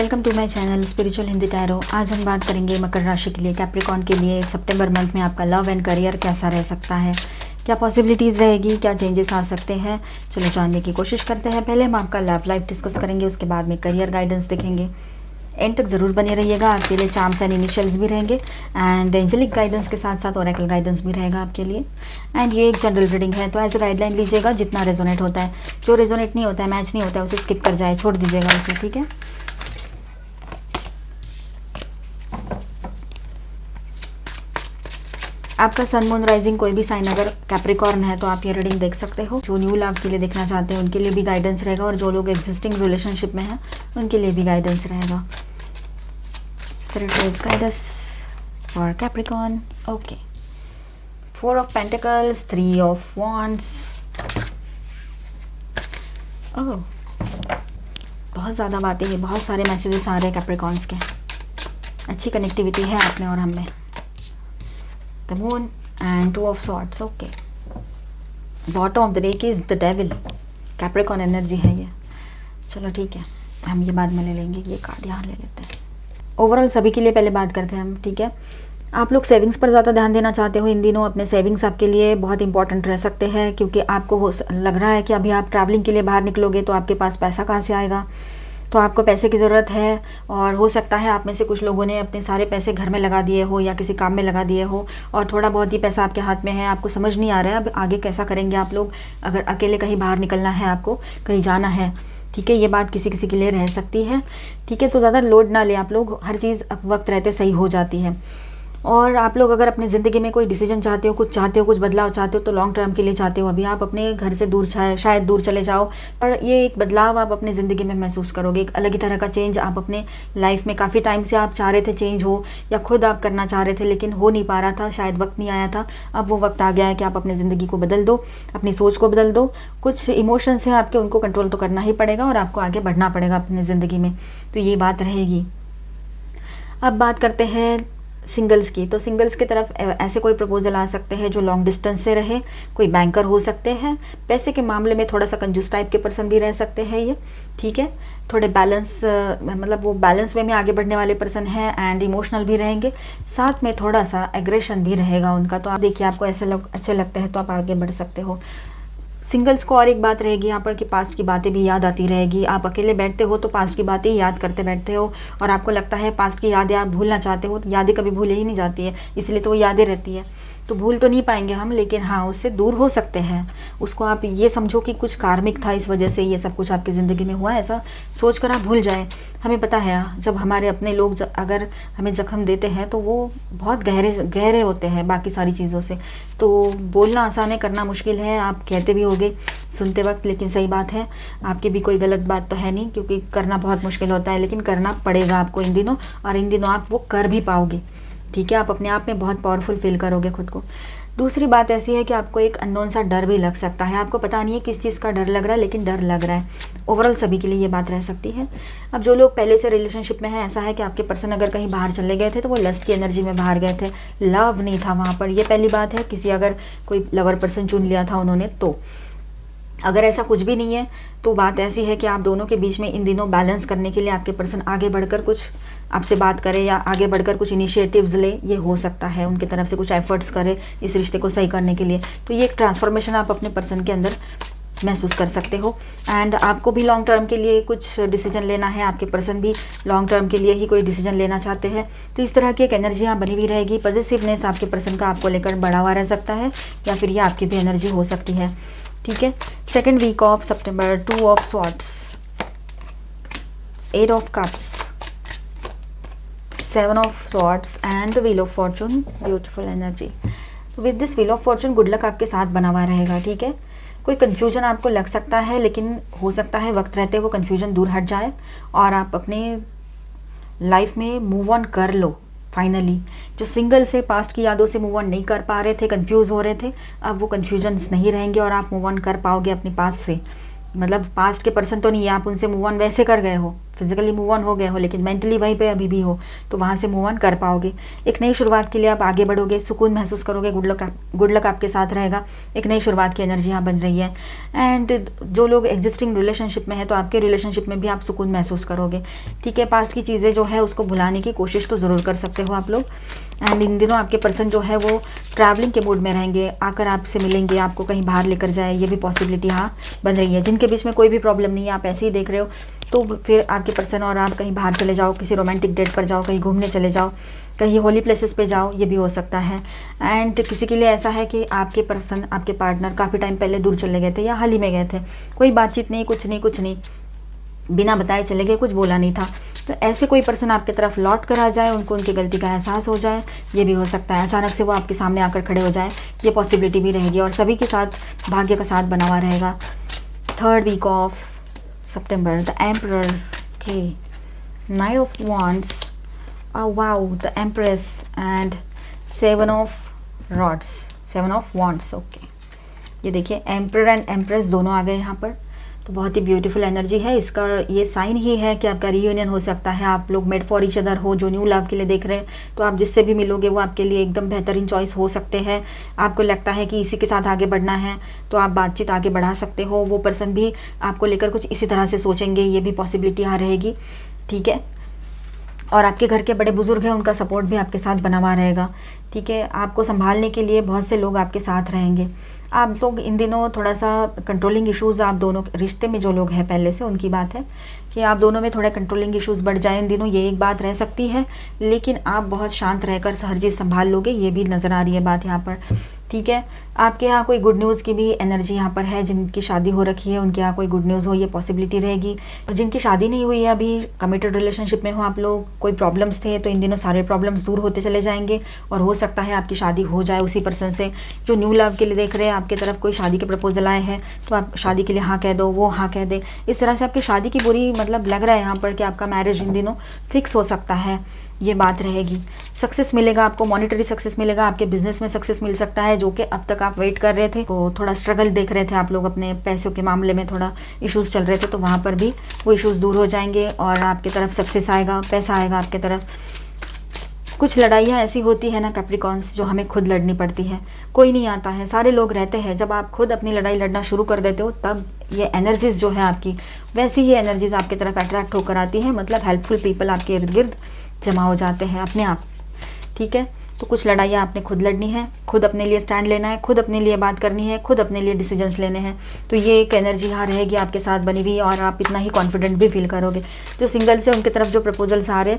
Welcome to my channel spiritual Hindi tarot. आज हम बात करेंगे मकर राशि के लिए, कैप्रिकॉर्न के लिए सितंबर मंथ में आपका लव एंड करियर कैसा रह सकता है, क्या पॉसिबिलिटीज़ रहेगी, क्या चेंजेस आ सकते हैं। चलो जानने की कोशिश करते हैं। पहले हम आपका लव लाइफ डिस्कस करेंगे, उसके बाद में करियर गाइडेंस देखेंगे। एंड तक ज़रूर बने रहिएगा, आपके लिए चार्म्स एंड इनिशियल्स भी रहेंगे एंड एंजेलिक गाइडेंस के साथ साथ ओरेकल गाइडेंस भी रहेगा आपके लिए। एंड ये एक जनरल रीडिंग है, तो एज ए गाइडलाइन लीजिएगा, जितना रेजोनेट होता है। जो रेजोनेट नहीं होता है, मैच नहीं होता है, उसे स्किप कर जाए, छोड़ दीजिएगा उसे, ठीक है। आपका सन मून राइजिंग कोई भी साइन अगर कैप्रिकॉर्न है तो आप ये रीडिंग देख सकते हो। जो न्यू लव के लिए देखना चाहते हैं उनके लिए भी गाइडेंस रहेगा, और जो लोग एग्जिस्टिंग रिलेशनशिप में हैं उनके लिए भी गाइडेंस रहेगा। Spirit please guide us for Capricorn. Okay, 4 of pentacles, 3 of wands. Oh, बहुत ज़्यादा बातें हैं, बहुत सारे मैसेजेस आ रहे हैं कैप्रिकॉर्न्स के। अच्छी कनेक्टिविटी है आप में और हम में। The moon and 2 of swords. Okay. Bottom of the deck is the devil. Capricorn energy है ये। चलो ठीक है, हम ये बाद में ले लेंगे, ये कार्ड यहाँ ले लेते हैं। ओवरऑल सभी के लिए पहले बात करते हैं हम, ठीक है। आप लोग सेविंग्स पर ज़्यादा ध्यान देना चाहते हो इन दिनों। अपने सेविंग्स आपके लिए बहुत इंपॉर्टेंट रह सकते हैं, क्योंकि आपको लग रहा है कि अभी आप ट्रैवलिंग के लिए बाहर निकलोगे तो आपके पास पैसा कहाँ से आएगा। तो आपको पैसे की ज़रूरत है, और हो सकता है आप में से कुछ लोगों ने अपने सारे पैसे घर में लगा दिए हो या किसी काम में लगा दिए हो, और थोड़ा बहुत ही पैसा आपके हाथ में है। आपको समझ नहीं आ रहा है अब आगे कैसा करेंगे आप लोग। अगर अकेले कहीं बाहर निकलना है, आपको कहीं जाना है, ठीक है, ये बात किसी किसी के लिए रह सकती है, ठीक है। तो ज़्यादा लोड ना ले आप लोग, हर चीज़ वक्त रहते सही हो जाती है। और आप लोग अगर अपनी ज़िंदगी में कोई डिसीजन चाहते हो, कुछ बदलाव चाहते हो, तो लॉन्ग टर्म के लिए चाहते हो। अभी आप अपने घर से दूर शायद दूर चले जाओ, पर ये एक बदलाव आप अपनी ज़िंदगी में महसूस करोगे। एक अलग ही तरह का चेंज आप अपने लाइफ में काफ़ी टाइम से आप चाह रहे थे चेंज हो, या खुद आप करना चाह रहे थे लेकिन हो नहीं पा रहा था, शायद वक्त नहीं आया था। अब वो वक्त आ गया है कि आप अपनी ज़िंदगी को बदल दो, अपनी सोच को बदल दो। कुछ इमोशंस हैं आपके, उनको कंट्रोल तो करना ही पड़ेगा और आपको आगे बढ़ना पड़ेगा अपनी ज़िंदगी में। तो ये बात रहेगी। अब बात करते हैं सिंगल्स की। तो सिंगल्स की तरफ ऐसे कोई प्रपोजल आ सकते हैं जो लॉन्ग डिस्टेंस से रहे। कोई बैंकर हो सकते हैं, पैसे के मामले में थोड़ा सा कंजूस टाइप के पर्सन भी रह सकते हैं ये, ठीक है। थोड़े बैलेंस, मतलब वो बैलेंस वे में आगे बढ़ने वाले पर्सन हैं, एंड इमोशनल भी रहेंगे। साथ में थोड़ा सा एग्रेशन भी रहेगा उनका। तो आप देखिए, आपको ऐसे लोग अच्छे लगते हैं तो आप आगे बढ़ सकते हो। सिंगल्स को और एक बात रहेगी यहाँ पर कि पास्ट की बातें भी याद आती रहेगी। आप अकेले बैठते हो तो पास्ट की बातें ही याद करते बैठते हो, और आपको लगता है पास्ट की यादें आप भूलना चाहते हो। तो यादें कभी भूले ही नहीं जाती है, इसलिए तो वो यादें रहती है। तो भूल तो नहीं पाएंगे हम, लेकिन हाँ, उससे दूर हो सकते हैं। उसको आप ये समझो कि कुछ कार्मिक था, इस वजह से ये सब कुछ आपकी ज़िंदगी में हुआ, ऐसा सोचकर आप भूल जाएं। हमें पता है जब हमारे अपने लोग अगर हमें ज़ख्म देते हैं तो वो बहुत गहरे होते हैं बाकी सारी चीज़ों से। तो बोलना आसान है, करना मुश्किल है। आप कहते भी होगे सुनते वक्त, लेकिन सही बात है, आपकी भी कोई गलत बात तो है नहीं, क्योंकि करना बहुत मुश्किल होता है, लेकिन करना पड़ेगा आपको इन दिनों, और इन दिनों आप वो कर भी पाओगे, ठीक है। आप अपने आप में बहुत पावरफुल फील करोगे खुद को। दूसरी बात ऐसी है कि आपको एक अननोन सा डर भी लग सकता है। आपको पता नहीं है किस चीज़ का डर लग रहा है, लेकिन डर लग रहा है। ओवरऑल सभी के लिए ये बात रह सकती है। अब जो लोग पहले से रिलेशनशिप में हैं, ऐसा है कि आपके पर्सन अगर कहीं बाहर चले गए थे तो वो लस्ट की एनर्जी में बाहर गए थे, लव नहीं था वहाँ पर। ये पहली बात है। किसी अगर कोई लवर पर्सन चुन लिया था उन्होंने, तो अगर ऐसा कुछ भी नहीं है तो बात ऐसी है कि आप दोनों के बीच में इन दिनों बैलेंस करने के लिए आपके पर्सन आगे बढ़कर कुछ आपसे बात करे, या आगे बढ़कर कुछ इनिशिएटिव्स ले। ये हो सकता है उनकी तरफ से कुछ एफर्ट्स करे इस रिश्ते को सही करने के लिए। तो ये एक ट्रांसफॉर्मेशन आप अपने पर्सन के अंदर महसूस कर सकते हो। एंड आपको भी लॉन्ग टर्म के लिए कुछ डिसीजन लेना है, आपके पर्सन भी लॉन्ग टर्म के लिए ही कोई डिसीजन लेना चाहते हैं। तो इस तरह की एक एनर्जी यहाँ बनी हुई रहेगी। पॉजिटिवनेस आपके पर्सन का आपको लेकर बढ़ा हुआ रह सकता है, या फिर ये आपकी भी एनर्जी हो सकती है, ठीक है। सेकेंड वीक ऑफ सितंबर, 2 of swords, 8 of cups, 7 of swords and the wheel of fortune. Beautiful energy. With this wheel of fortune good luck आपके साथ बना हुआ रहेगा, ठीक है। कोई कन्फ्यूजन आपको लग सकता है, लेकिन हो सकता है वक्त रहते वो कन्फ्यूजन दूर हट जाए और आप अपने लाइफ में मूव ऑन कर लो फाइनली। जो सिंगल से पास्ट की यादों से मूव ऑन नहीं कर पा रहे थे, कंफ्यूज हो रहे थे, अब वो कन्फ्यूजन्स नहीं रहेंगे और आप मूव ऑन कर पाओगे अपने पास्ट से। मतलब पास्ट के पर्सन तो नहीं है, आप उनसे मूव ऑन वैसे कर गए हो फिजिकली मूव ऑन हो गए हो लेकिन मेंटली वहीं पे अभी भी हो, तो वहाँ से मूव ऑन कर पाओगे। एक नई शुरुआत के लिए आप आगे बढ़ोगे, सुकून महसूस करोगे, गुड लक आपके साथ रहेगा। एक नई शुरुआत की एनर्जी यहाँ बन रही है। एंड जो लोग एग्जिस्टिंग रिलेशनशिप में है तो आपके रिलेशनशिप में भी आप सुकून महसूस करोगे। ठीक है, पास्ट की चीज़ें जो है उसको भुलाने की कोशिश तो ज़रूर कर सकते हो आप लोग। एंड इन दिनों आपके पर्सन जो है वो ट्रैवलिंग के मूड में रहेंगे, आकर आपसे मिलेंगे, आपको कहीं बाहर लेकर जाए, ये भी पॉसिबिलिटी यहाँ बन रही है। जिनके बीच में कोई भी प्रॉब्लम नहीं है, आप ऐसे ही देख रहे हो, तो फिर आपके पर्सन और आप कहीं बाहर चले जाओ, किसी रोमांटिक डेट पर जाओ, कहीं घूमने चले जाओ, कहीं होली प्लेसेस पे जाओ, ये भी हो सकता है। एंड किसी के लिए ऐसा है कि आपके पर्सन, आपके पार्टनर काफ़ी टाइम पहले दूर चले गए थे या हाल ही में गए थे, कोई बातचीत नहीं, कुछ नहीं, बिना बताए चले गए, कुछ बोला नहीं था। तो ऐसे कोई पर्सन आपकी तरफ लौट कर आ जाए, उनको उनकी गलती का एहसास हो जाए, ये भी हो सकता है। अचानक से वो आपके सामने आकर खड़े हो जाए, ये पॉसिबिलिटी भी रहेगी। और सभी के साथ भाग्य का साथ बना हुआ रहेगा। 3rd वीक ऑफ सितंबर, द एम्परर के knight of wands, wow, the empress and 7 of rods, 7 of wands. Okay, ये देखिए एम्परर एंड एम्प्रेस दोनों आ गए यहाँ पर, तो बहुत ही ब्यूटीफुल एनर्जी है। इसका ये साइन ही है कि आपका रीयूनियन हो सकता है। आप लोग मेड फॉर ईच अदर हो, जो न्यू लव के लिए देख रहे हैं, तो आप जिससे भी मिलोगे वो आपके लिए एकदम बेहतरीन चॉइस हो सकते हैं। आपको लगता है कि इसी के साथ आगे बढ़ना है, तो आप बातचीत आगे बढ़ा सकते हो। वो पर्सन भी आपको लेकर कुछ इसी तरह से सोचेंगे, ये भी पॉसिबिलिटी यहाँ रहेगी। ठीक है, और आपके घर के बड़े बुजुर्ग हैं, उनका सपोर्ट भी आपके साथ बना हुआ रहेगा। ठीक है, आपको संभालने के लिए बहुत से लोग आपके साथ रहेंगे। आप लोग इन दिनों थोड़ा सा कंट्रोलिंग इश्यूज़, आप दोनों रिश्ते में जो लोग हैं पहले से, उनकी बात है कि आप दोनों में थोड़ा कंट्रोलिंग इश्यूज़ बढ़ जाए इन दिनों, ये एक बात रह सकती है। लेकिन आप बहुत शांत रहकर हर चीज़ संभाल लोगे, ये भी नज़र आ रही है बात यहाँ पर। ठीक है, आपके यहाँ कोई गुड न्यूज़ की भी एनर्जी यहाँ पर है। जिनकी शादी हो रखी है उनके यहाँ कोई गुड न्यूज़ हो, ये पॉसिबिलिटी रहेगी। और जिनकी शादी नहीं हुई है, अभी कमिटेड रिलेशनशिप में हो आप लोग, कोई प्रॉब्लम्स थे, तो इन दिनों सारे प्रॉब्लम्स दूर होते चले जाएंगे और हो सकता है आपकी शादी हो जाए उसी पर्सन से। जो न्यू लव के लिए देख रहे हैं, आपकी तरफ कोई शादी के प्रपोजल आए हैं, तो आप शादी के लिए हाँ कह दो, वो हाँ कह दे। इस तरह से आपकी शादी की बुरी मतलब लग रहा है यहाँ पर कि आपका मैरिज इन दिनों फिक्स हो सकता है, ये बात रहेगी। सक्सेस मिलेगा आपको, मॉनेटरी सक्सेस मिलेगा, आपके बिजनेस में सक्सेस मिल सकता है, जो कि अब तक आप वेट कर रहे थे, तो थोड़ा स्ट्रगल देख रहे थे आप लोग, अपने पैसों के मामले में थोड़ा इश्यूज चल रहे थे, तो वहाँ पर भी वो इश्यूज दूर हो जाएंगे और आपकी तरफ सक्सेस आएगा, पैसा आएगा आपके तरफ। कुछ लड़ाइयाँ ऐसी होती है ना कैप्रिकॉन्स, जो हमें खुद लड़नी पड़ती है, कोई नहीं आता है, सारे लोग रहते हैं। जब आप खुद अपनी लड़ाई लड़ना शुरू कर देते हो, तब ये एनर्जीज जो है आपकी, वैसी ही एनर्जीज आपकी तरफ अट्रैक्ट होकर आती हैं। मतलब हेल्पफुल पीपल आपके इर्द गिर्द जमा हो जाते हैं अपने आप। ठीक है, तो कुछ लड़ाइयाँ आपने खुद लड़नी है, खुद अपने लिए स्टैंड लेना है, खुद अपने लिए बात करनी है, खुद अपने लिए डिसीजंस लेने हैं। तो ये एक एनर्जी यहाँ रहेगी आपके साथ बनी हुई, और आप इतना ही कॉन्फिडेंट भी फील करोगे। जो सिंगल्स है उनकी तरफ जो प्रपोजल्स आ रहे,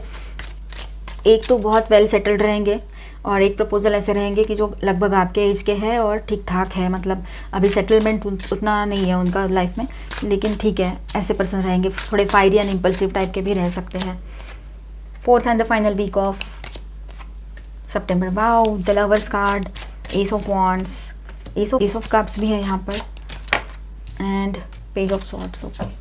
एक तो बहुत वेल सेटल्ड रहेंगे और एक प्रपोजल ऐसे रहेंगे कि जो लगभग आपके एज के हैं और ठीक ठाक है, मतलब अभी सेटलमेंट उतना नहीं है उनका लाइफ में, लेकिन ठीक है, ऐसे पर्सन रहेंगे। थोड़े फायरी एंड इम्पल्सिव टाइप के भी रह सकते हैं। 4th and the final week of सितंबर, wow, the lovers card, ace of wands, ace of cups भी है यहाँ पर, and page of swords. Okay,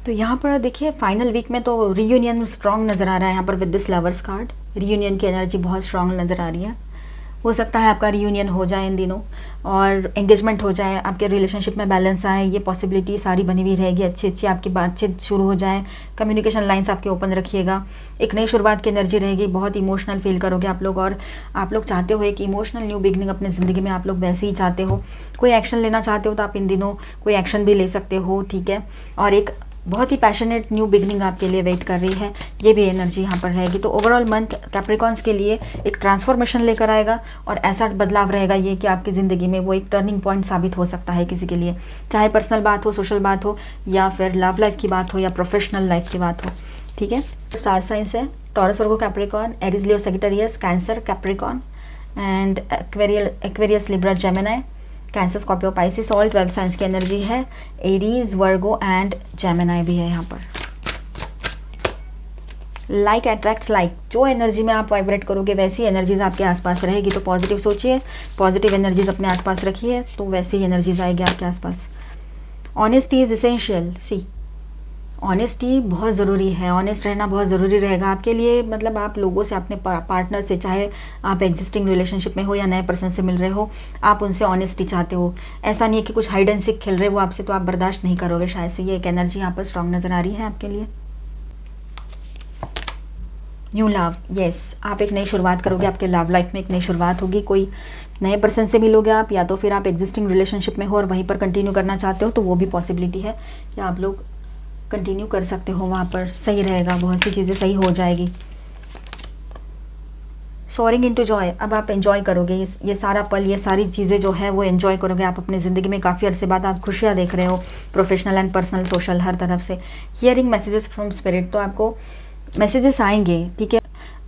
तो यहाँ पर देखिए फाइनल वीक में तो रीयूनियन स्ट्रॉन्ग नज़र आ रहा है यहाँ पर with this lovers card. Reunion की एनर्जी बहुत स्ट्रॉन्ग नज़र आ रही है। हो सकता है आपका रीयूनियन हो जाए इन दिनों और एंगेजमेंट हो जाए, आपके रिलेशनशिप में बैलेंस आए, ये पॉसिबिलिटी सारी बनी हुई रहेगी। अच्छी आपकी बातचीत शुरू हो जाए, कम्युनिकेशन लाइंस आपके ओपन रखिएगा। एक नई शुरुआत की एनर्जी रहेगी, बहुत इमोशनल फील करोगे आप लोग, और आप लोग चाहते हो कि इमोशनल न्यू बिगनिंग अपनी ज़िंदगी में आप लोग वैसे ही चाहते हो। कोई एक्शन लेना चाहते हो तो आप इन दिनों कोई एक्शन भी ले सकते हो। ठीक है, और एक बहुत ही पैशनेट न्यू बिगनिंग आपके लिए वेट कर रही है, ये भी एनर्जी यहाँ पर रहेगी। तो ओवरऑल मंथ कैप्रिकॉन्स के लिए एक ट्रांसफॉर्मेशन लेकर आएगा, और ऐसा बदलाव रहेगा ये कि आपकी ज़िंदगी में वो एक टर्निंग पॉइंट साबित हो सकता है किसी के लिए, चाहे पर्सनल बात हो, सोशल बात हो, या फिर लव लाइफ की बात हो, या प्रोफेशनल लाइफ की बात हो। ठीक है, स्टार साइंस है taurus, Virgo, Capricorn, Aries, Leo, Sagittarius, cancer, Capricorn, and Aquarius, Libra, Gemini, cancer, Scorpio, Pisces, all 12 science की एनर्जी है। एरीज, वर्गो एंड जेमिनी भी है यहाँ पर। लाइक अट्रैक्ट्स लाइक, जो एनर्जी में आप वाइब्रेट करोगे वैसी एनर्जीज आपके आसपास रहेगी। तो पॉजिटिव सोचिए, पॉजिटिव एनर्जीज अपने आसपास रखिए, तो वैसे ही एनर्जीज आएगी आपके आसपास। Honesty is essential, see honesty बहुत ज़रूरी है, ऑनेस्ट रहना बहुत ज़रूरी रहेगा आपके लिए। मतलब आप लोगों से, अपने पार्टनर से, चाहे आप एग्जिस्टिंग रिलेशनशिप में हो या नए पर्सन से मिल रहे हो, आप उनसे ऑनेस्टी चाहते हो। ऐसा नहीं है कि कुछ हाइड एंड सीक खेल रहे हो आपसे, तो आप बर्दाश्त नहीं करोगे शायद से। ये एक एनर्जी यहाँ पर स्ट्रांग नज़र आ रही है आपके लिए। न्यू लव, यस, आप एक नई शुरुआत करोगे, आपके लव लाइफ में एक नई शुरुआत होगी। कोई नए पर्सन से मिलोगे आप, या तो फिर आप एग्जिस्टिंग रिलेशनशिप में हो और वहीं पर कंटिन्यू करना चाहते हो, तो वो भी पॉसिबिलिटी है कि आप लोग कंटिन्यू कर सकते हो वहाँ पर। सही रहेगा, बहुत सी चीज़ें सही हो जाएगी। सोअरिंग इनटू जॉय, अब आप एंजॉय करोगे ये सारा पल, ये सारी चीज़ें जो है वो एंजॉय करोगे आप अपनी ज़िंदगी में। काफ़ी अरसे बाद आप खुशियाँ देख रहे हो, प्रोफेशनल एंड पर्सनल, सोशल, हर तरफ से। हियरिंग मैसेजेस फ्रॉम स्पिरिट, तो आपको मैसेजेस आएंगे, ठीक है।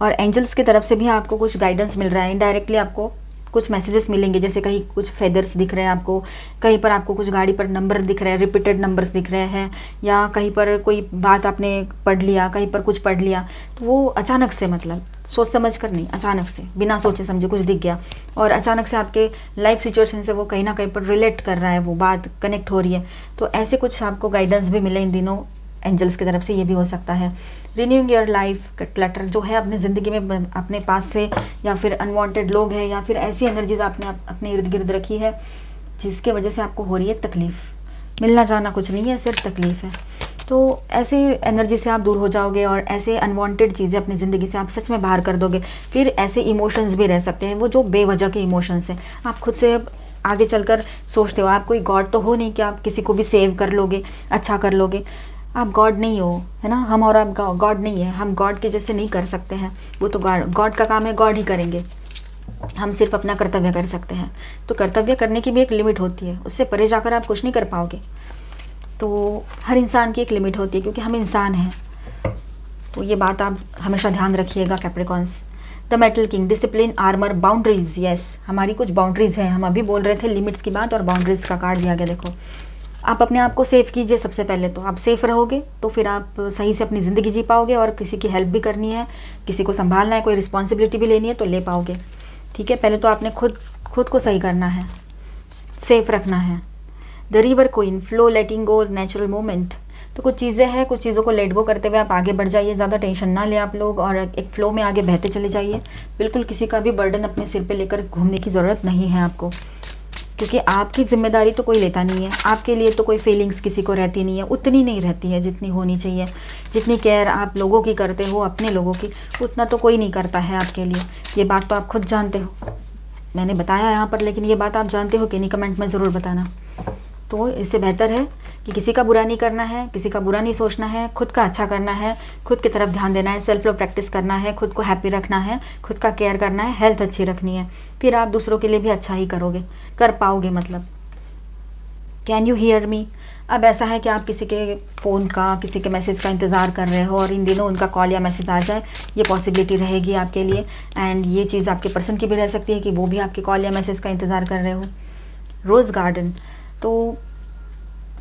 और एंजल्स की तरफ से भी आपको कुछ गाइडेंस मिल रहा है। इनडायरेक्टली आपको कुछ मैसेजेस मिलेंगे, जैसे कहीं कुछ फेदर्स दिख रहे हैं आपको, कहीं पर आपको कुछ गाड़ी पर नंबर दिख रहे हैं, रिपीटेड नंबर्स दिख रहे हैं, या कहीं पर कोई बात आपने पढ़ लिया, कहीं पर कुछ पढ़ लिया, तो वो अचानक से, मतलब सोच समझ कर नहीं, अचानक से बिना सोचे समझे कुछ दिख गया, और अचानक से आपके लाइफ सिचुएशन से वो कहीं ना कहीं पर रिलेट कर रहा है, वो बात कनेक्ट हो रही है। तो ऐसे कुछ आपको गाइडेंस भी मिले इन दिनों एंजल्स की तरफ से, ये भी हो सकता है। रिन्यूइंग योर लाइफ, क्लटर जो है अपने ज़िंदगी में अपने पास से, या फिर अनवांटेड लोग हैं, या फिर ऐसी एनर्जीज आपने अपने इर्द गिर्द रखी है जिसके वजह से आपको हो रही है तकलीफ़। मिलना जाना कुछ नहीं है, सिर्फ तकलीफ़ है। तो ऐसे एनर्जी से आप दूर हो जाओगे, और ऐसे अनवांटेड चीज़ें अपनी ज़िंदगी से आप सच में बाहर कर दोगे। फिर ऐसे इमोशंस भी रह सकते हैं, वो जो बेवजह के इमोशंस हैं। आप खुद से आगे चलकर सोचते हो, आप कोई गॉड तो हो नहीं कि आप किसी को भी सेव कर लोगे, अच्छा कर लोगे। आप गॉड नहीं हो, है ना। हम और आप गॉड नहीं है, हम गॉड के जैसे नहीं कर सकते हैं। वो तो गॉड का काम है, गॉड ही करेंगे। हम सिर्फ अपना कर्तव्य कर सकते हैं। तो कर्तव्य करने की भी एक लिमिट होती है, उससे परे जाकर आप कुछ नहीं कर पाओगे। तो हर इंसान की एक लिमिट होती है, क्योंकि हम इंसान हैं। तो ये बात आप हमेशा ध्यान रखिएगा Capricorns. The metal king, discipline, armour, boundaries, yes, हमारी कुछ बाउंड्रीज हैं। हम अभी बोल रहे थे लिमिट्स की बात, और बाउंड्रीज का कार्ड दिया गया। देखो, आप अपने आप को सेफ कीजिए। सबसे पहले तो आप सेफ रहोगे तो फिर आप सही से अपनी ज़िंदगी जी पाओगे, और किसी की हेल्प भी करनी है, किसी को संभालना है, कोई रिस्पॉन्सिबिलिटी भी लेनी है तो ले पाओगे, ठीक है। पहले तो आपने खुद को सही करना है, सेफ रखना है। The river queen, flow, letting go, natural moment. तो कुछ चीज़ें हैं, कुछ चीज़ों को लेट गो करते हुए आप आगे बढ़ जाइए। ज़्यादा टेंशन ना ले आप लोग, और एक फ़्लो में आगे बहते चले जाइए। बिल्कुल किसी का भी बर्डन अपने सिर पे लेकर घूमने की ज़रूरत नहीं है आपको, क्योंकि आपकी जिम्मेदारी तो कोई लेता नहीं है। आपके लिए तो कोई फीलिंग्स किसी को रहती नहीं है, उतनी नहीं रहती है जितनी होनी चाहिए। जितनी केयर आप लोगों की करते हो, अपने लोगों की, उतना तो कोई नहीं करता है आपके लिए। ये बात तो आप खुद जानते हो, मैंने बताया यहाँ पर, लेकिन ये बात आप जानते हो कि नहीं, कमेंट में ज़रूर बताना। तो इससे बेहतर है कि किसी का बुरा नहीं करना है, किसी का बुरा नहीं सोचना है, खुद का अच्छा करना है, खुद की तरफ ध्यान देना है, सेल्फ लव प्रैक्टिस करना है, खुद को हैप्पी रखना है, खुद का केयर करना है, हेल्थ अच्छी रखनी है। फिर आप दूसरों के लिए भी अच्छा ही कर पाओगे। मतलब कैन यू हियर मी। अब ऐसा है कि आप किसी के फ़ोन का, किसी के मैसेज का इंतज़ार कर रहे हो, और इन दिनों उनका कॉल या मैसेज आ जाए, ये पॉसिबिलिटी रहेगी आपके लिए। एंड ये चीज़ आपके पर्सन की भी रह सकती है कि वो भी आपके कॉल या मैसेज का इंतज़ार कर रहे हो। रोज़ गार्डन, तो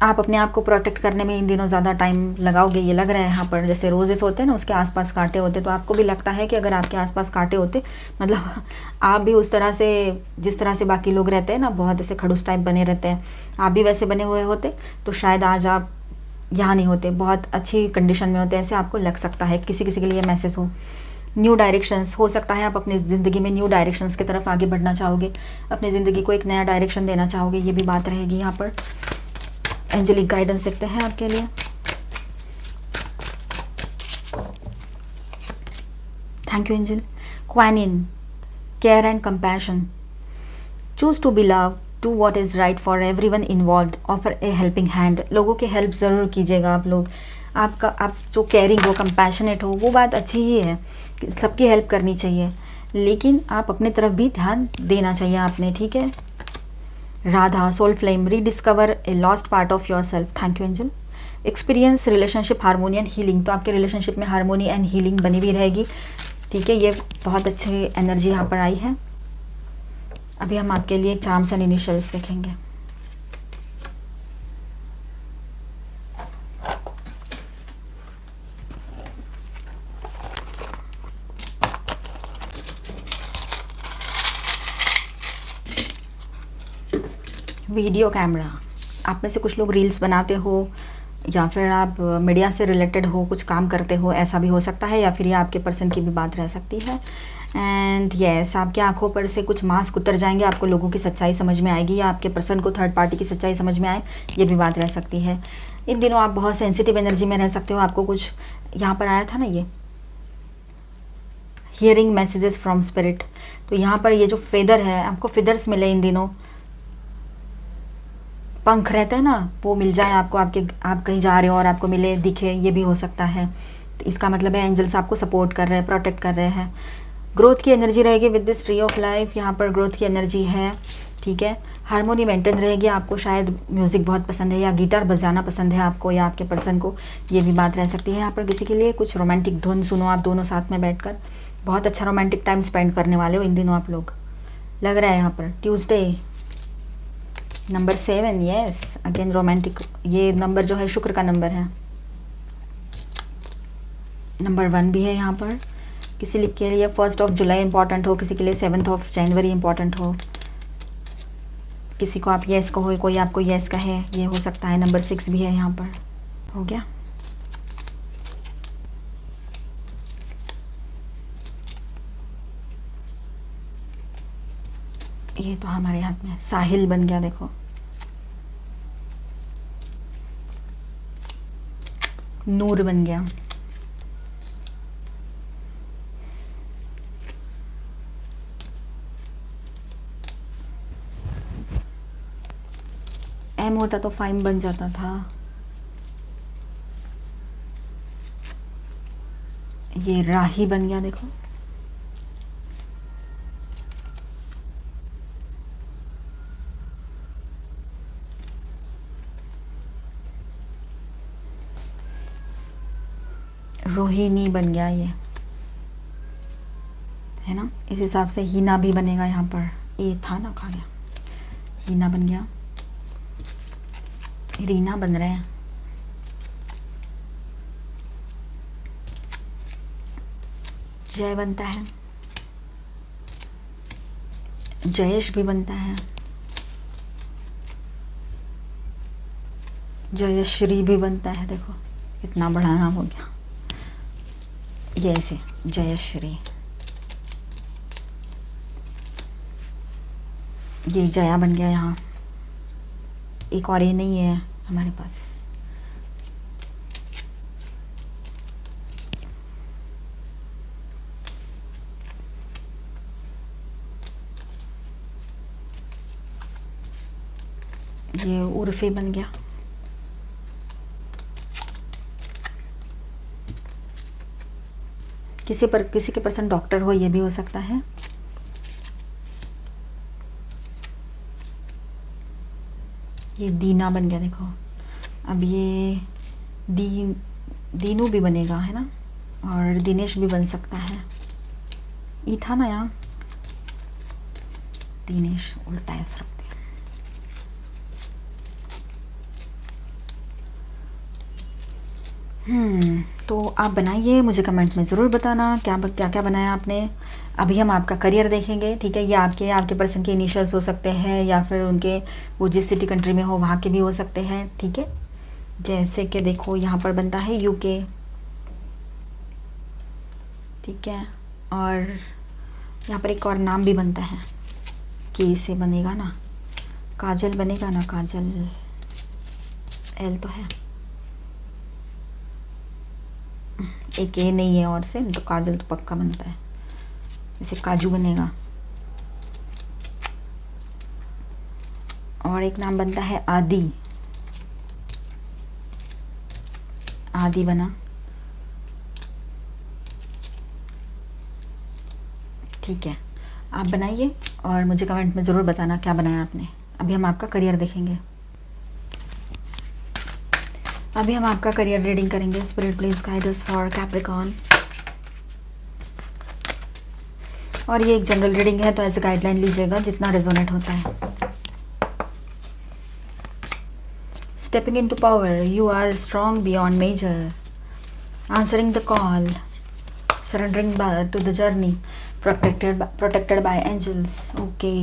आप अपने आप को प्रोटेक्ट करने में इन दिनों ज़्यादा टाइम लगाओगे, ये लग रहा है यहाँ पर। जैसे रोजेस होते हैं ना, उसके आसपास कांटे होते, तो आपको भी लगता है कि अगर आपके आसपास कांटे होते, मतलब आप भी उस तरह से, जिस तरह से बाकी लोग रहते हैं ना, बहुत ऐसे खड़ूस टाइप बने रहते हैं, आप भी वैसे बने हुए होते, तो शायद आज आप यहाँ नहीं होते, बहुत अच्छी कंडीशन में होते। ऐसे आपको लग सकता है, किसी किसी के लिए मैसेज हो। न्यू डायरेक्शंस, हो सकता है आप अपनी ज़िंदगी में न्यू डायरेक्शंस की तरफ आगे बढ़ना चाहोगे, अपनी ज़िंदगी को एक नया डायरेक्शन देना चाहोगे, ये भी बात रहेगी यहाँ पर। एंजेलिक गाइडेंस देखते हैं आपके लिए। Thank you angel. Kuan Yin, care and compassion, choose to be love, do what is right for everyone involved, offer a helping hand. लोगों की हेल्प ज़रूर कीजिएगा आप लोग। आप जो केयरिंग हो, कंपैशनेट हो, वो बात अच्छी ही है, सबकी हेल्प करनी चाहिए, लेकिन आप अपने तरफ भी ध्यान देना चाहिए आपने, ठीक है। Radha, soul flame, rediscover a lost part of your self. Thank you angel. Experience relationship harmony and healing, तो आपके रिलेशनशिप में हारमोनी एंड हीलिंग बनी हुई रहेगी, ठीक है। ये बहुत अच्छी एनर्जी यहाँ पर आई है। अभी हम आपके लिए चार्म्स एंड इनिशियल्स देखेंगे। वीडियो कैमरा, आप में से कुछ लोग रील्स बनाते हो, या फिर आप मीडिया से रिलेटेड हो, कुछ काम करते हो, ऐसा भी हो सकता है, या फिर ये आपके पर्सन की भी बात रह सकती है। एंड यस, आपकी आंखों पर से कुछ मास्क उतर जाएंगे, आपको लोगों की सच्चाई समझ में आएगी, या आपके पर्सन को थर्ड पार्टी की सच्चाई समझ में आए, ये भी बात रह सकती है। इन दिनों आप बहुत सेंसिटिव एनर्जी में रह सकते हो। आपको कुछ यहाँ पर आया था ना, ये हियरिंग मैसेजेस फ्रॉम स्पिरिट, तो यहाँ पर ये जो फेदर है, आपको फेदर्स मिले इन दिनों, पंख रहते हैं ना, वो मिल जाए आपको, आप कहीं जा रहे हो और आपको मिले, दिखे, ये भी हो सकता है। तो इसका मतलब है एंजल्स आपको सपोर्ट कर रहे हैं, प्रोटेक्ट कर रहे हैं। ग्रोथ की एनर्जी रहेगी with this tree of life, यहाँ पर ग्रोथ की एनर्जी है, ठीक है। हारमोनी मेंटेन रहेगी, आपको शायद म्यूज़िक बहुत पसंद है या गिटार बजाना पसंद है आपको या आपके पर्सन को, ये भी बात रह सकती है। यहाँ पर किसी के लिए कुछ रोमांटिक धुन सुनो आप दोनों साथ में बैठकर, बहुत अच्छा रोमांटिक टाइम स्पेंड करने वाले हो इन दिनों आप लोग, लग रहा है। यहाँ पर Tuesday number 7, yes again romantic, ये नंबर जो है शुक्र का नंबर है। नंबर 1 भी है यहाँ पर। किसी के लिए 1 जुलाई इंपॉर्टेंट हो, किसी के लिए 7 जनवरी इंपॉर्टेंट हो, किसी को आप यस कहो, कोई आपको यस कहे, ये हो सकता है। नंबर 6 भी है यहाँ पर। हो गया। ये तो हमारे हाथ में साहिल बन गया, देखो नूर बन गया। एम होता तो फाइम बन जाता था। ये राही बन गया, देखो रोहिणी बन गया, ये है ना। इस हिसाब से हीना भी बनेगा यहाँ पर, ये था ना, खा गया, हीना बन गया, रीना बन रहे हैं, जय बनता है, जयेश भी बनता है, जयश्री भी बनता है। देखो कितना बड़ा नाम हो गया, ये ऐसे जयश्री, ये जया बन गया यहाँ। एक और ये नहीं है हमारे पास। ये उर्फी बन गया। किसी के पर्सन डॉक्टर हो, ये भी हो सकता है। ये दीना बन गया, देखो। अब ये दीनू भी बनेगा, है ना, और दिनेश भी बन सकता है। ये था ना यहाँ, दिनेश उल्टा है रखते हैं। तो आप बनाइए, मुझे कमेंट में ज़रूर बताना क्या क्या बनाया आपने। अभी हम आपका करियर देखेंगे, ठीक है। ये आपके पर्सन के इनिशियल्स हो सकते हैं, या फिर उनके वो जिस सिटी कंट्री में हो वहाँ के भी हो सकते हैं, ठीक है। जैसे कि देखो यहाँ पर बनता है यूके, ठीक है, और यहाँ पर एक और नाम भी बनता है, के से बनेगा ना, काजल बनेगा ना, काजल, एल तो है, एक ए नहीं है और से, तो काजल तो पक्का बनता है। जैसे काजू बनेगा। और एक नाम बनता है आदि, आदि बना, ठीक है। आप बनाइए और मुझे कमेंट में ज़रूर बताना क्या बनाया आपने। अभी हम आपका करियर देखेंगे, अभी हम आपका करियर रीडिंग करेंगे। Spirit please guide us for Capricorn. और ये एक जनरल रीडिंग है, तो ऐसे गाइडलाइन लीजिएगा जितना रेजोनेट होता है। Stepping into power, you are strong beyond measure, answering the call, surrendering to the journey, protected by angels. Okay,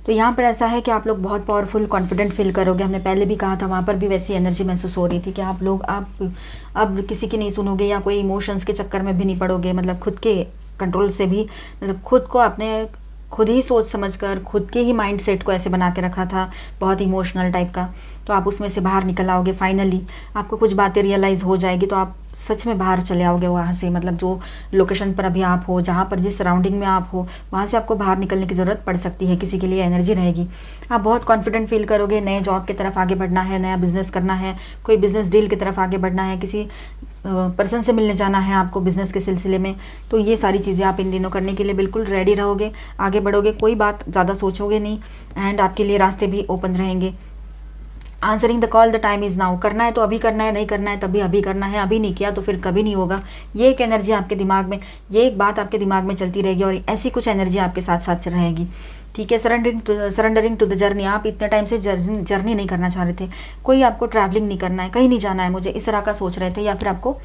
तो यहाँ पर ऐसा है कि आप लोग बहुत पावरफुल कॉन्फिडेंट फील करोगे। हमने पहले भी कहा था, वहाँ पर भी वैसी एनर्जी महसूस हो रही थी कि आप लोग अब किसी की नहीं सुनोगे या कोई इमोशंस के चक्कर में भी नहीं पड़ोगे। मतलब खुद के कंट्रोल से भी, मतलब खुद को अपने खुद ही सोच समझकर खुद के ही माइंड सेट को ऐसे बना के रखा था, बहुत इमोशनल टाइप का। तो आप उसमें से बाहर निकल आओगे। फाइनली आपको कुछ बातें रियलाइज़ हो जाएगी, तो आप सच में बाहर चले आओगे वहाँ से। मतलब जो लोकेशन पर अभी आप हो, जहाँ पर जिस सराउंडिंग में आप हो, वहाँ से आपको बाहर निकलने की ज़रूरत पड़ सकती है। किसी के लिए एनर्जी रहेगी। आप बहुत कॉन्फिडेंट फील करोगे। नए जॉब की तरफ आगे बढ़ना है, नया बिजनेस करना है, कोई बिजनेस डील की तरफ आगे बढ़ना है, किसी पर्सन से मिलने जाना है आपको बिज़नेस के सिलसिले में। तो ये सारी चीज़ें आप इन दिनों करने के लिए बिल्कुल रेडी रहोगे, आगे बढ़ोगे, कोई बात ज़्यादा सोचोगे नहीं, एंड आपके लिए रास्ते भी ओपन रहेंगे। Answering the call, the time is now. करना है तो अभी करना है, नहीं करना है तभी अभी करना है। अभी नहीं किया तो फिर कभी नहीं होगा। ये एक एनर्जी आपके दिमाग में, ये एक बात आपके दिमाग में चलती रहेगी और ऐसी कुछ एनर्जी आपके साथ साथ रहेगी। ठीक है। Surrendering to the journey. आप इतने टाइम से जर्नी नहीं करना चाह रहे थे, कोई आपको ट्रैवलिंग नहीं करना है, कहीं नहीं जाना है मुझे, इस तरह का सोच रहे थे, या फिर आपको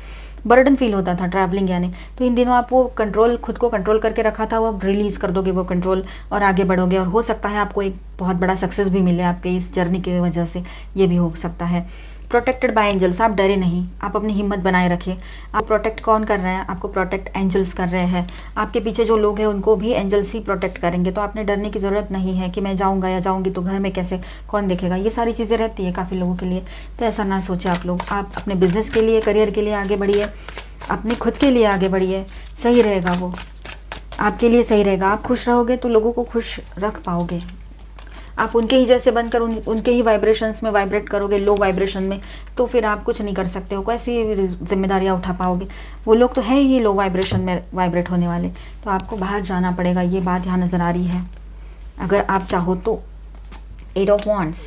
बर्डन फील होता था ट्रैवलिंग यानी। तो इन दिनों आप वो कंट्रोल, खुद को कंट्रोल करके रखा था, वो अब रिलीज़ कर दोगे वो कंट्रोल और आगे बढ़ोगे। और हो सकता है आपको एक बहुत बड़ा सक्सेस भी मिले आपके इस जर्नी की वजह से, ये भी हो सकता है। Protected by angels. आप डरे नहीं, आप अपनी हिम्मत बनाए रखें। आप प्रोटेक्ट कौन कर रहे हैं? आपको प्रोटेक्ट एंजल्स कर रहे हैं। आपके पीछे जो लोग हैं उनको भी एंजल्स ही प्रोटेक्ट करेंगे। तो आपने डरने की ज़रूरत नहीं है कि मैं जाऊंगा या जाऊंगी तो घर में कैसे, कौन देखेगा। ये सारी चीज़ें रहती है काफ़ी लोगों के लिए। तो ऐसा ना सोचे आप लोग। आप अपने बिजनेस के लिए, करियर के लिए आगे बढ़िए, अपने खुद के लिए आगे बढ़िए। सही रहेगा, वो आपके लिए सही रहेगा। आप खुश रहोगे तो लोगों को खुश रख पाओगे। आप उनके ही जैसे बनकर उनके ही वाइब्रेशंस में वाइब्रेट करोगे, लो वाइब्रेशन में, तो फिर आप कुछ नहीं कर सकते हो। कैसी जिम्मेदारियां उठा पाओगे? वो लोग तो है ही लो वाइब्रेशन में वाइब्रेट होने वाले। तो आपको बाहर जाना पड़ेगा, ये बात यहाँ नज़र आ रही है अगर आप चाहो तो। 8 ऑफ वांड्स।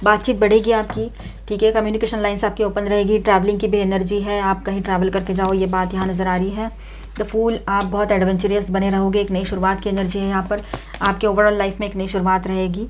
बातचीत बढ़ेगी आपकी। ठीक है। कम्युनिकेशन लाइन्स आपकी ओपन रहेगी। ट्रैवलिंग की भी एनर्जी है, आप कहीं ट्रैवल करके जाओ, ये बात यहाँ नज़र आ रही है। The fool. आप बहुत एडवेंचरियस बने रहोगे। एक नई शुरुआत की एनर्जी है यहाँ पर। आपके ओवरऑल लाइफ में एक नई शुरुआत रहेगी।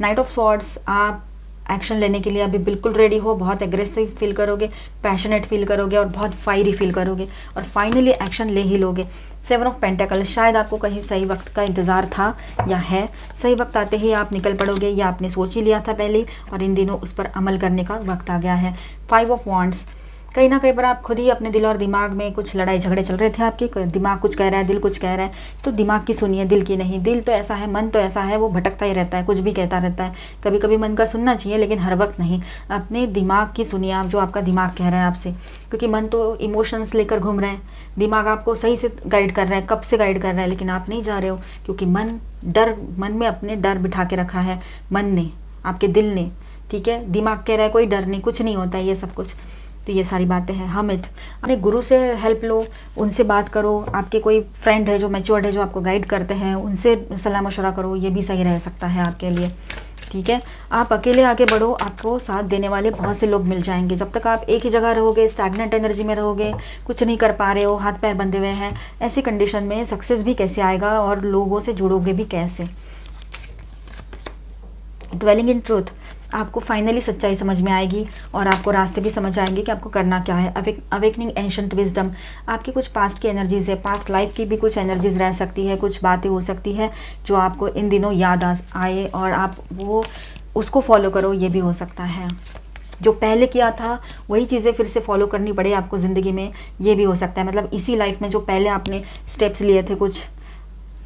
Night of swords. आप एक्शन लेने के लिए अभी बिल्कुल रेडी हो। बहुत एग्रेसिव फील करोगे, पैशनेट फील करोगे और बहुत फायरी फील करोगे और फाइनली एक्शन ले ही लोगे। 7 ऑफ पेंटेकल्स। शायद आपको कहीं सही वक्त का इंतज़ार था या है। सही वक्त आते ही आप निकल पड़ोगे, या आपने सोच ही लिया था पहले और इन दिनों उस पर अमल करने का वक्त आ गया है। 5 ऑफ वांड्स। कहीं ना कहीं पर आप खुद ही अपने दिल और दिमाग में कुछ लड़ाई झगड़े चल रहे थे आपके। दिमाग कुछ कह रहा है, दिल कुछ कह रहा है, तो दिमाग की सुनिए, दिल की नहीं। दिल तो ऐसा है, मन तो ऐसा है, वो भटकता ही रहता है, कुछ भी कहता रहता है। कभी कभी मन का सुनना चाहिए लेकिन हर वक्त नहीं। अपने दिमाग की सुनिए आप, जो आपका दिमाग कह रहा है आपसे, क्योंकि मन तो इमोशंस लेकर घूम रहे हैं। दिमाग आपको सही से गाइड कर रहा है, कब से गाइड कर रहा है, लेकिन आप नहीं जा रहे हो क्योंकि मन में अपने डर बिठा के रखा है, मन ने, आपके दिल ने। ठीक है। दिमाग कह रहा है कोई डर नहीं, कुछ नहीं होता है ये सब कुछ। तो ये सारी बातें हैं। हमिट। अपने गुरु से हेल्प लो, उनसे बात करो। आपके कोई फ्रेंड है जो मैच्योर्ड है, जो आपको गाइड करते हैं, उनसे सलाह मशवरा करो, ये भी सही रह सकता है आपके लिए। ठीक है। आप अकेले आगे बढ़ो, आपको साथ देने वाले बहुत से लोग मिल जाएंगे। जब तक आप एक ही जगह रहोगे, स्टैग्नेंट एनर्जी में रहोगे, कुछ नहीं कर पा रहे हो, हाथ पैर बंधे हुए हैं, ऐसी कंडीशन में सक्सेस भी कैसे आएगा और लोगों से जुड़ोगे भी कैसे? Dwelling in truth. आपको फाइनली सच्चाई समझ में आएगी और आपको रास्ते भी समझ आएंगे कि आपको करना क्या है। Awakening ancient wisdom. आपकी कुछ पास्ट की एनर्जीज है, पास्ट लाइफ की भी कुछ एनर्जीज रह सकती है, कुछ बातें हो सकती है जो आपको इन दिनों याद आए और आप वो उसको फॉलो करो, ये भी हो सकता है। जो पहले किया था वही चीज़ें फिर से फॉलो करनी पड़े आपको ज़िंदगी में, ये भी हो सकता है। मतलब इसी लाइफ में जो पहले आपने स्टेप्स लिए थे कुछ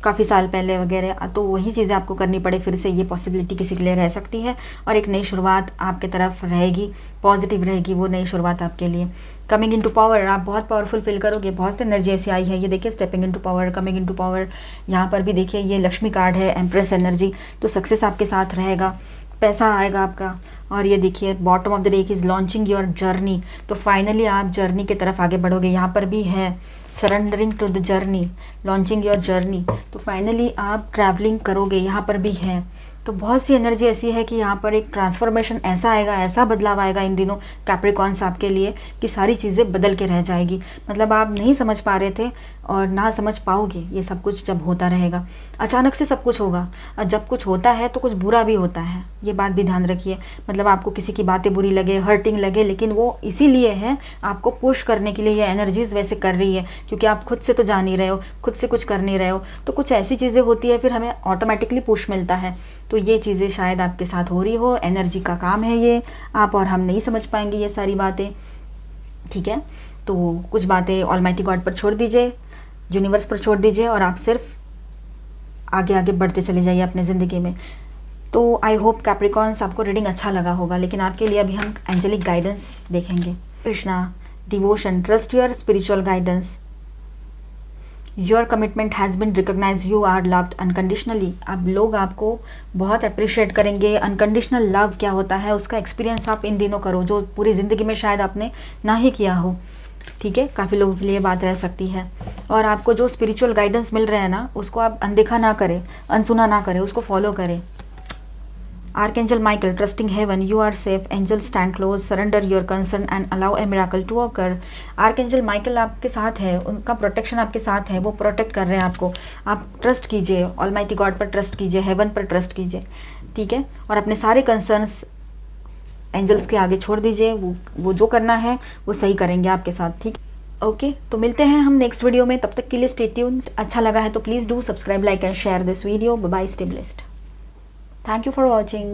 काफ़ी साल पहले वगैरह, तो वही चीज़ें आपको करनी पड़े फिर से, ये पॉसिबिलिटी किसी के लिए रह सकती है। और एक नई शुरुआत आपके तरफ रहेगी, पॉजिटिव रहेगी वो नई शुरुआत आपके लिए। Coming into power. आप बहुत पावरफुल फील करोगे, बहुत सी एनर्जी ऐसी आई है। ये देखिए stepping into power, coming into power. यहाँ पर भी देखिए ये लक्ष्मी कार्ड है, एम्प्रेस एनर्जी। तो सक्सेस आपके साथ रहेगा, पैसा आएगा आपका। और ये देखिए bottom of the deck is launching your journey. तो फाइनली आप जर्नी की तरफ आगे बढ़ोगे। यहाँ पर भी है surrendering to the journey, launching your journey. तो फाइनली आप ट्रैवलिंग करोगे, यहाँ पर भी है। तो बहुत सी एनर्जी ऐसी है कि यहाँ पर एक ट्रांसफॉर्मेशन ऐसा आएगा, ऐसा बदलाव आएगा इन दिनों कैप्रिकॉन्स आपके लिए कि सारी चीज़ें बदल के रह जाएगी। मतलब आप नहीं समझ पा रहे थे और ना समझ पाओगे ये सब कुछ जब होता रहेगा। अचानक से सब कुछ होगा और जब कुछ होता है तो कुछ बुरा भी होता है, ये बात भी ध्यान रखिए। मतलब आपको किसी की बातें बुरी लगे, हर्टिंग लगे, लेकिन वो इसीलिए है आपको पुश करने के लिए ये एनर्जीज वैसे कर रही है, क्योंकि आप खुद से तो जा नहीं रहे हो, खुद से कुछ कर नहीं रहे हो। तो कुछ ऐसी चीज़ें होती है फिर हमें ऑटोमेटिकली पुश मिलता है। तो ये चीज़ें शायद आपके साथ हो रही हो, एनर्जी का काम है ये, आप और हम नहीं समझ पाएंगे ये सारी बातें, ठीक है। तो कुछ बातें ऑलमाइटी गॉड पर छोड़ दीजिए, यूनिवर्स पर छोड़ दीजिए और आप सिर्फ आगे आगे बढ़ते चले जाइए अपने ज़िंदगी में। तो आई होप कैप्रिकॉन्स आपको रीडिंग अच्छा लगा होगा, लेकिन आपके लिए अभी हम एंजेलिक गाइडेंस देखेंगे। Krishna, devotion, trust your spiritual guidance, your commitment has been recognise, you are loved unconditionally. अब लोग आपको बहुत अप्रिशिएट करेंगे। अनकंडीशनल लव क्या होता है उसका एक्सपीरियंस आप इन दिनों करो, जो पूरी ज़िंदगी में शायद आपने ना ही किया हो, ठीक है। काफ़ी लोगों के लिए बात रह सकती है। और आपको जो स्पिरिचुअल गाइडेंस मिल रहा है ना, उसको आप अनदेखा ना करें, अनसुना ना करें, उसको फॉलो करें। Archangel Michael, trusting heaven, you are safe, angel stand close, surrender your concern and allow a miracle to occur. Archangel Michael आपके साथ है, उनका प्रोटेक्शन आपके साथ है, वो प्रोटेक्ट कर रहे हैं आपको। आप ट्रस्ट कीजिए, ऑलमाइटी गॉड पर ट्रस्ट कीजिए, हेवन पर ट्रस्ट कीजिए, ठीक है। और अपने सारे कंसर्न्स एंजल्स के आगे छोड़ दीजिए, वो जो करना है वो सही करेंगे आपके साथ, ठीक। ओके, तो मिलते हैं हम नेक्स्ट वीडियो में, तब तक के लिए स्टे ट्यून्ड। अच्छा लगा है तो please do subscribe, like and share this video. Bye bye, stay blessed. Thank you for watching.